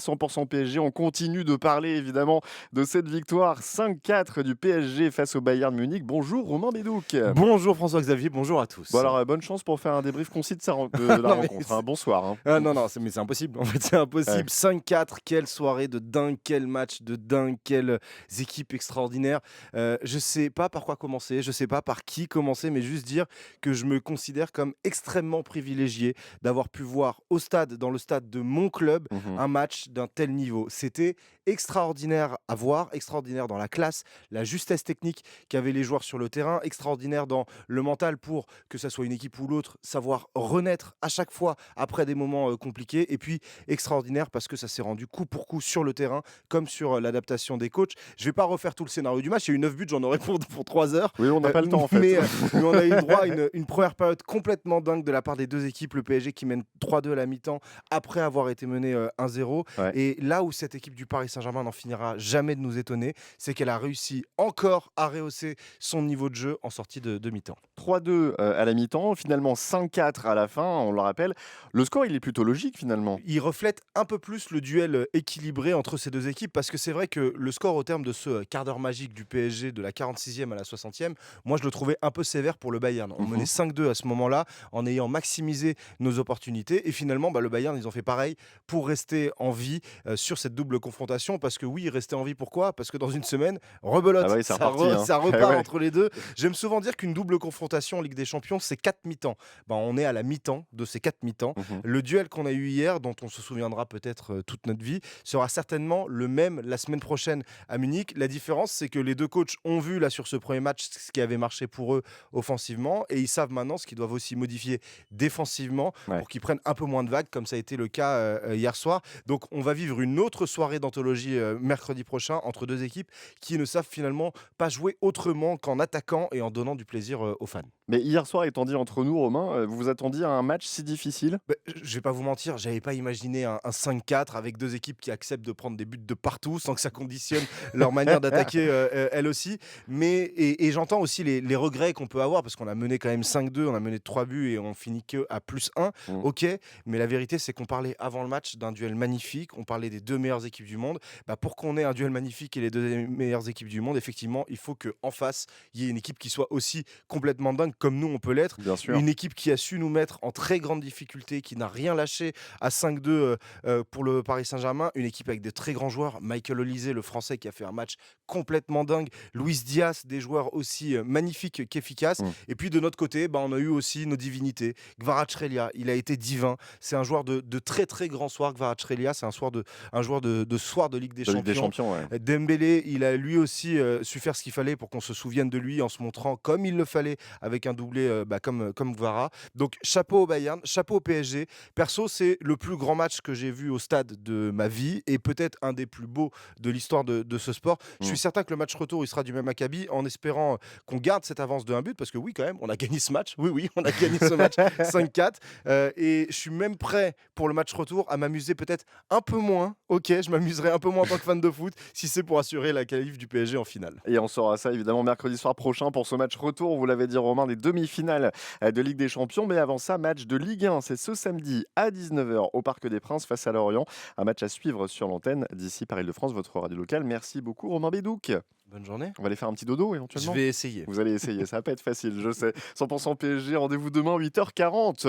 100% PSG, on continue de parler évidemment de cette victoire 5-4 du PSG face au Bayern Munich. Bonjour Romain Bédouc. Bonjour François-Xavier, bonjour à Bon tous. alors bonne chance pour faire un débrief concis de la Non, mais rencontre, hein. Bonsoir, hein. non, non, mais c'est impossible. En fait, c'est Ouais. impossible. 5-4, quelle soirée de dingue, quel match de dingue, quelles équipes extraordinaires. Je sais pas par quoi commencer, je sais pas par qui commencer, mais juste dire que je me considère comme extrêmement privilégié d'avoir pu voir au stade, dans le stade de mon club, Mhm. un match d'un tel niveau. C'était extraordinaire à voir, extraordinaire dans la classe, la justesse technique qu'avaient les joueurs sur le terrain, extraordinaire dans le mental pour que ça soit une équipe ou l'autre, savoir renaître à chaque fois après des moments compliqués. Et puis extraordinaire parce que ça s'est rendu coup pour coup sur le terrain, comme sur l'adaptation des coachs. Je vais pas refaire tout le scénario du match. Il y a eu 9 buts, j'en aurais pour 3 heures. Oui, on n'a Euh, pas le temps en fait. mais, euh, mais on a eu droit à une première période complètement dingue de la part des deux équipes. Le PSG qui mène 3-2 à la mi-temps après avoir été mené 1-0. Ouais. Et là où cette équipe du Paris Saint-Germain n'en finira jamais de nous étonner, c'est qu'elle a réussi encore à rehausser son niveau de jeu en sortie de mi-temps. 3-2 à la mi-temps, finalement 5-4 à la fin, on le rappelle. Le score, il est plutôt logique finalement. Il reflète un peu plus le duel équilibré entre ces deux équipes parce que c'est vrai que le score au terme de ce quart d'heure magique du PSG de la 46e à la 60e, moi je le trouvais un peu sévère pour le Bayern. On menait Mhm. 5-2 à ce moment-là en ayant maximisé nos opportunités et finalement le Bayern ils ont fait pareil pour rester en vie sur cette double confrontation parce que oui, rester en vie pourquoi? Parce que dans une semaine, Ah bah rebelote, oui, c'est reparti, hein. ça Eh repart ouais. entre les deux. J'aime souvent dire qu'une double confrontation en Ligue des Champions c'est 4 mi-temps. On est à la mi-temps de ces 4 mi-temps. Mhm. Le duel qu'on a eu hier, dont on se souviendra peut-être toute notre vie, sera certainement le même la semaine prochaine à Munich. La différence, c'est que les deux coachs ont vu là sur ce premier match ce qui avait marché pour eux offensivement et ils savent maintenant ce qu'ils doivent aussi modifier défensivement Ouais. pour qu'ils prennent un peu moins de vagues, comme ça a été le cas hier soir. Donc on va vivre une autre soirée d'anthologie mercredi prochain entre deux équipes qui ne savent finalement pas jouer autrement qu'en attaquant et en donnant du plaisir aux fans. Mais hier soir, étant dit entre nous, Romain, vous vous attendiez à un match si difficile? Je vais pas vous mentir, j'avais pas imaginé un 5-4 avec 2 équipes qui acceptent de prendre des buts de partout sans que ça conditionne leur manière d'attaquer, elles aussi. Mais j'entends aussi les regrets qu'on peut avoir parce qu'on a mené quand même 5-2, on a mené 3 buts et on finit qu'à +1. Mm. OK, mais la vérité, c'est qu'on parlait avant le match d'un duel magnifique, on parlait des 2 meilleures équipes du monde. Pour qu'on ait un duel magnifique et les 2 meilleures équipes du monde, effectivement, il faut qu'en face, il y ait une équipe qui soit aussi complètement dingue comme nous on peut l'être. Bien sûr. Une équipe qui a su nous mettre en très grande difficulté, qui n'a rien lâché à 5-2 pour le Paris Saint-Germain. Une équipe avec de très grands joueurs. Michael Olise, le Français, qui a fait un match complètement dingue. Luis Diaz, des joueurs aussi magnifiques qu'efficaces. Mm. Et puis de notre côté, on a eu aussi nos divinités. Kvaratskhelia, il a été divin. C'est un joueur de très très grand soir. Kvaratskhelia, c'est un joueur de soir de Ligue des De Ligue des Champions. Champions, ouais. Dembélé, il a lui aussi su faire ce qu'il fallait pour qu'on se souvienne de lui en se montrant comme il le fallait avec un doublé comme Kvara. Donc chapeau au Bayern, chapeau au PSG. Perso, c'est le plus grand match que j'ai vu au stade de ma vie et peut-être un des plus beaux de l'histoire de ce sport. Je Mm. suis certain que le match retour, il sera du même acabit en espérant qu'on garde cette avance de 1 but parce que oui, quand même, on a gagné ce match. Oui, oui, on a gagné ce match 5-4. Et je suis même prêt pour le match retour à m'amuser peut-être un peu moins. Ok, je m'amuserai un peu moins en tant que fan de foot si c'est pour assurer la qualif du PSG en finale. Et on saura ça évidemment mercredi soir prochain pour ce match retour, vous l'avez dit Romain, des demi-finales de Ligue des Champions. Mais avant ça, match de Ligue 1, c'est ce samedi à 19h au Parc des Princes face à Lorient. Un match à suivre sur l'antenne d'ici Paris-de-France, votre radio locale. Merci beaucoup Romain Bédouc. Bonne journée. On va aller faire un petit dodo Je éventuellement. vais essayer. Vous allez essayer, ça va pas être facile, je sais. 100% PSG, rendez-vous demain 8h40